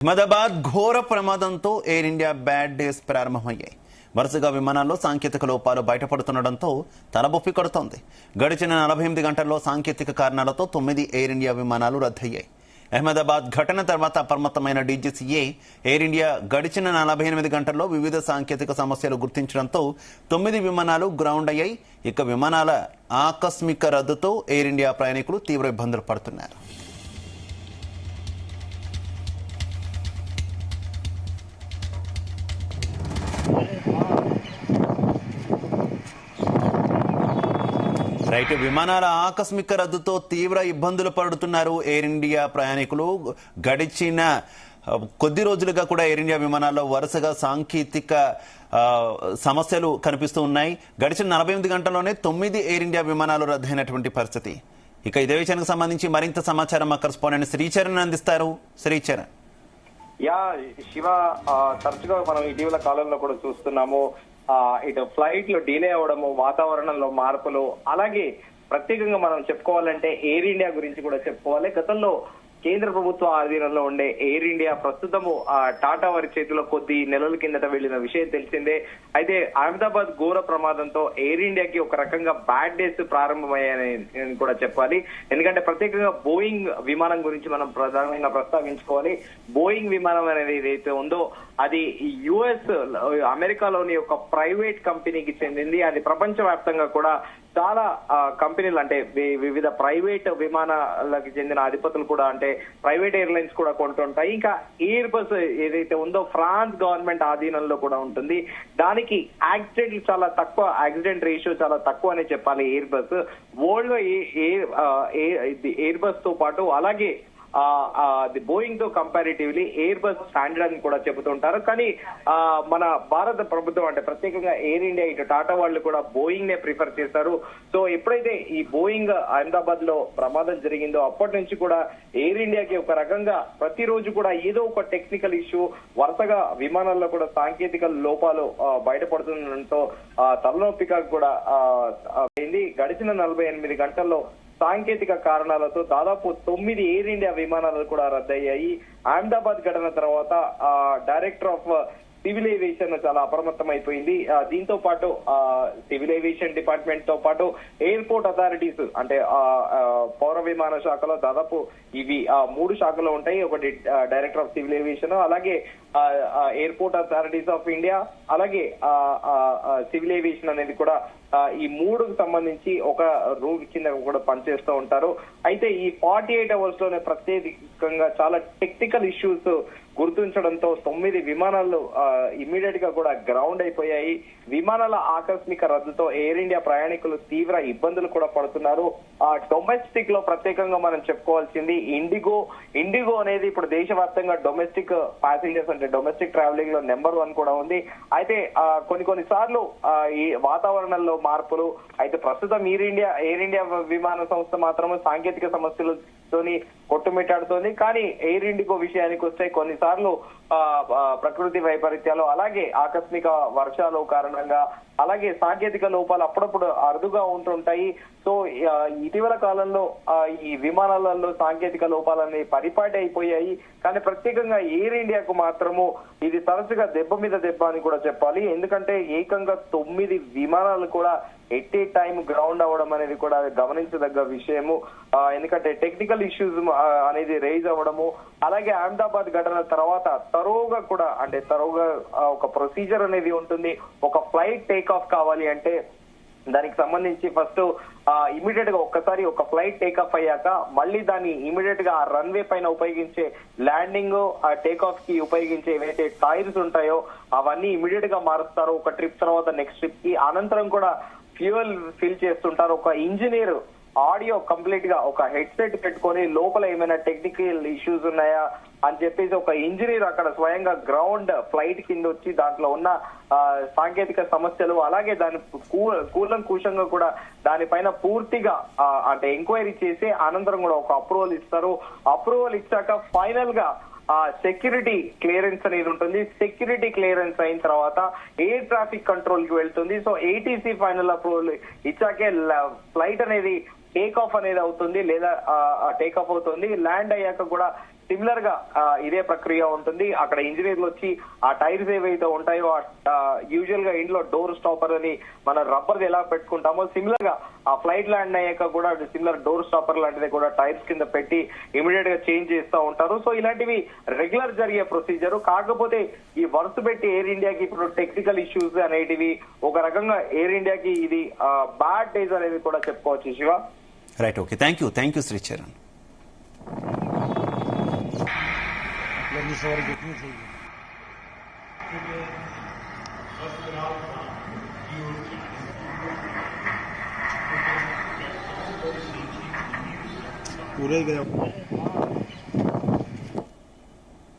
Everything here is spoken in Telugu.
అహ్మదాబాద్ ఘోర ప్రమాదంతో ఎయిర్ ఇండియా బ్యాడ్ డేస్ ప్రారంభమయ్యాయి. వరుసగా విమానాల్లో సాంకేతిక లోపాలు బయటపడుతుండటంతో తలబొప్పి కొడుతోంది. గడిచిన 48 గంటల్లో సాంకేతిక కారణాలతో 9 ఎయిర్ ఇండియా విమానాలు రద్దయ్యాయి. అహ్మదాబాద్ ఘటన తర్వాత అప్రమత్తమైన డీజీసీఏ ఎయిర్ ఇండియా గడిచిన 48 గంటల్లో వివిధ సాంకేతిక సమస్యలు గుర్తించడంతో 9 విమానాలు గ్రౌండ్ అయ్యాయి. ఇక విమానాల ఆకస్మిక రద్దుతో ఎయిర్ ఇండియా ప్రయాణికులు తీవ్ర ఇబ్బందులు పడుతున్నారు. రైట్, విమానాల ఆకస్మిక రద్దుతో తీవ్ర ఇబ్బందులు పడుతున్నారు ఎయిర్ ఇండియా ప్రయాణికులు. గడిచిన కొద్ది రోజులుగా కూడా ఎయిర్ ఇండియా విమానాల్లో వరుసగా సాంకేతిక సమస్యలు కనిపిస్తూ ఉన్నాయి. గడిచిన 48 గంటల్లోనే 9 ఎయిర్ ఇండియా విమానాలు రద్దయినటువంటి పరిస్థితి. ఇక ఇదే విషయానికి సంబంధించి మరింత సమాచారం మా కరెస్పాండెంట్ శ్రీచరణ్ అందిస్తారు. శ్రీచరణ్. శివ, తరచుగా మనం ఇటీవల కాలంలో కూడా చూస్తున్నాము, ఇటు ఫ్లైట్ లో డిలే అవడము, వాతావరణంలో మార్పులు, అలాగే ప్రత్యేకంగా మనం చెప్పుకోవాలంటే ఎయిర్ ఇండియా గురించి కూడా చెప్పుకోవాలి. గతంలో కేంద్ర ప్రభుత్వ ఆధీనంలో ఉండే ఎయిర్ ఇండియా ప్రస్తుతము టాటా వారి చేతిలో కొద్ది నెలల కిందట వెళ్లిన విషయం తెలిసిందే. అయితే అహ్మదాబాద్ ఘోర ప్రమాదంతో ఎయిర్ ఇండియాకి ఒక రకంగా బ్యాడ్ డేస్ ప్రారంభమయ్యాయని కూడా చెప్పాలి. ఎందుకంటే ప్రత్యేకంగా బోయింగ్ విమానం గురించి మనం ప్రధానంగా ప్రస్తావించుకోవాలి. బోయింగ్ విమానం అనేది ఏదైతే ఉందో అది యుఎస్ అమెరికాలోని ఒక ప్రైవేట్ కంపెనీకి చెందింది. అది ప్రపంచవ్యాప్తంగా కూడా చాలా కంపెనీలు, అంటే వివిధ ప్రైవేట్ విమానాలకు చెందిన అధిపతులు కూడా, అంటే ప్రైవేట్ ఎయిర్లైన్స్ కూడా కొంటుంటాయి. ఇంకా ఎయిర్ బస్ ఏదైతే ఉందో ఫ్రాన్స్ గవర్నమెంట్ ఆధీనంలో కూడా ఉంటుంది. దానికి యాక్సిడెంట్ చాలా తక్కువ, యాక్సిడెంట్ రేషియో చాలా తక్కువ అని చెప్పాలి. ఎయిర్ బస్ వరల్డ్ లో ఎయిర్ బస్ తో పాటు అలాగే ది బోయింగ్ తో కంపారిటివ్లీ ఎయిర్ బస్ స్టాండర్డ్ అని కూడా చెబుతుంటారు. కానీ మన భారత ప్రభుత్వం, అంటే ప్రత్యేకంగా ఎయిర్ ఇండియా, ఇటు టాటా వాళ్ళు కూడా బోయింగ్ నే ప్రిఫర్ చేస్తారు. సో ఎప్పుడైతే ఈ బోయింగ్ అహ్మదాబాద్ లో ప్రమాదం జరిగిందో అప్పటి నుంచి కూడా ఎయిర్ ఇండియాకి ఒక రకంగా ప్రతిరోజు కూడా ఏదో ఒక టెక్నికల్ ఇష్యూ, వరుసగా విమానాల్లో కూడా సాంకేతిక లోపాలు బయటపడుతుండటంతో తలనొప్పిగా కూడా అయింది. గడిచిన 48 గంటల్లో సాంకేతిక కారణాలతో దాదాపు 9 ఎయిర్ ఇండియా విమానాలు కూడా రద్దయ్యాయి. అహ్మదాబాద్ ఘటన తర్వాత డైరెక్టర్ ఆఫ్ సివిల్ ఏవియేషన్ చాలా అప్రమత్తం అయిపోయింది. దీంతో పాటు సివిల్ ఏవియేషన్ డిపార్ట్మెంట్ తో పాటు ఎయిర్పోర్ట్ అథారిటీస్, అంటే పౌర విమాన శాఖలో దాదాపు ఇవి 3 శాఖలు ఉంటాయి. ఒకటి డైరెక్టర్ ఆఫ్ సివిల్ ఏవియేషన్, అలాగే ఎయిర్పోర్ట్ అథారిటీస్ ఆఫ్ ఇండియా, అలాగే సివిల్ ఏవియేషన్ అనేది కూడా ఈ 3కు సంబంధించి ఒక రూల్ కింద కూడా పనిచేస్తూ ఉంటారు. అయితే ఈ 48 అవర్స్ లోనే ప్రత్యేకంగా చాలా టెక్నికల్ ఇష్యూస్ గుర్తించడంతో 9 విమానాలు ఇమ్మీడియట్ గా కూడా గ్రౌండ్ అయిపోయాయి. విమానాల ఆకస్మిక రద్దుతో ఎయిర్ ఇండియా ప్రయాణికులు తీవ్ర ఇబ్బందులు కూడా పడుతున్నారు. డొమెస్టిక్ లో ప్రత్యేకంగా మనం చెప్పుకోవాల్సింది ఇండిగో అనేది ఇప్పుడు దేశవ్యాప్తంగా డొమెస్టిక్ ప్యాసింజర్స్, అంటే డొమెస్టిక్ ట్రావెలింగ్ లో నెంబర్ 1 కూడా ఉంది. అయితే కొన్ని సార్లు ఈ వాతావరణంలో మార్పులు, అయితే ప్రస్తుతం ఎయిర్ ఇండియా విమాన సంస్థ మాత్రమే సాంకేతిక సమస్యలతోని కొట్టుమిట్టాడుతోంది. కానీ ఎయిర్ ఇండిగో విషయానికి వస్తే కొన్నిసార్లు ప్రకృతి వైపరీత్యాలు, అలాగే ఆకస్మిక వర్షాలు కారణంగా, అలాగే సాంకేతిక లోపాలు అప్పుడప్పుడు అరుదుగా ఉంటుంటాయి. సో ఇటీవల కాలంలో ఈ విమానాలలో సాంకేతిక లోపాలన్నీ పరిపాటి అయిపోయాయి. కానీ ప్రత్యేకంగా ఎయిర్ ఇండియాకు మాత్రము ఇది తరచుగా దెబ్బ మీద దెబ్బ అని కూడా చెప్పాలి. ఎందుకంటే ఏకంగా 9 విమానాలు కూడా ఎట్ ఏ టైం గ్రౌండ్ అవ్వడం అనేది కూడా గమనించదగ్గ విషయము. ఎందుకంటే టెక్నికల్ ఇష్యూస్ అనేది రైజ్ అవ్వడము, అలాగే అహ్మదాబాద్ ఘటన తర్వాత తరోగా కూడా, అంటే తరోగా ఒక ప్రొసీజర్ అనేది ఉంటుంది. ఒక ఫ్లైట్ టేక్ ఆఫ్ కావాలి అంటే దానికి సంబంధించి ఫస్ట్ ఇమీడియట్ గా ఒక్కసారి ఒక ఫ్లైట్ టేక్ ఆఫ్ అయ్యాక మళ్ళీ దాన్ని ఇమీడియట్ గా ఆ రన్వే పైన ఉపయోగించే ల్యాండింగ్, ఆ టేక్ ఆఫ్ కి ఉపయోగించే ఏవైతే టైర్స్ ఉంటాయో అవన్నీ ఇమీడియట్ గా మారుస్తారు ఒక ట్రిప్ తర్వాత నెక్స్ట్ ట్రిప్ కి. అనంతరం కూడా ఫ్యూయల్ ఫిల్ చేస్తుంటారు. ఒక ఇంజనీర్ ఆడియో కంప్లీట్ గా ఒక హెడ్సెట్ పెట్టుకొని లోపల ఏమైనా టెక్నికల్ ఇష్యూస్ ఉన్నాయా అని చెప్పేసి ఒక ఇంజనీర్ అక్కడ స్వయంగా గ్రౌండ్ ఫ్లైట్ కింద వచ్చి దాంట్లో ఉన్న సాంకేతిక సమస్యలు, అలాగే దాని కూలంకుషంగా కూడా దానిపైన పూర్తిగా అంటే ఎంక్వైరీ చేసి అనంతరం కూడా ఒక అప్రూవల్ ఇస్తారు. అప్రూవల్ ఇచ్చాక ఫైనల్ గా సెక్యూరిటీ క్లియరెన్స్ అనేది ఉంటుంది. సెక్యూరిటీ క్లియరెన్స్ అయిన తర్వాత ఎయిర్ ట్రాఫిక్ కంట్రోల్ కి వెళ్తుంది. సో ఏటీసీ ఫైనల్ అప్రూవల్ ఇచ్చాకే ఫ్లైట్ అనేది టేక్ ఆఫ్ అనేది అవుతుంది, లేదా టేక్ ఆఫ్ అవుతుంది. ల్యాండ్ అయ్యాక కూడా సిమిలర్ గా ఇదే ప్రక్రియ ఉంటుంది. అక్కడ ఇంజనీర్లు వచ్చి ఆ టైర్స్ ఏవైతే ఉంటాయో యూజువల్ గా ఇంట్లో డోర్ స్టాపర్ అని మన రబ్బర్ ఎలా పెట్టుకుంటామో సిమిలర్ గా ఆ ఫ్లైట్ ల్యాండ్ అయ్యాక కూడా సిమిలర్ డోర్ స్టాపర్ లాంటిది కూడా టైర్స్ కింద పెట్టి ఇమీడియట్ గా చేంజ్ చేస్తూ ఉంటారు. సో ఇలాంటివి రెగ్యులర్ జరిగే ప్రొసీజర్. కాకపోతే ఈ వరుస పెట్టి ఎయిర్ ఇండియాకి ఇప్పుడు టెక్నికల్ ఇష్యూస్ అనేటివి ఒక రకంగా ఎయిర్ ఇండియాకి ఇది బ్యాడ్ డేస్ అనేది కూడా చెప్పుకోవచ్చు. Shiva, right, okay, thank you Sricharan. पूरे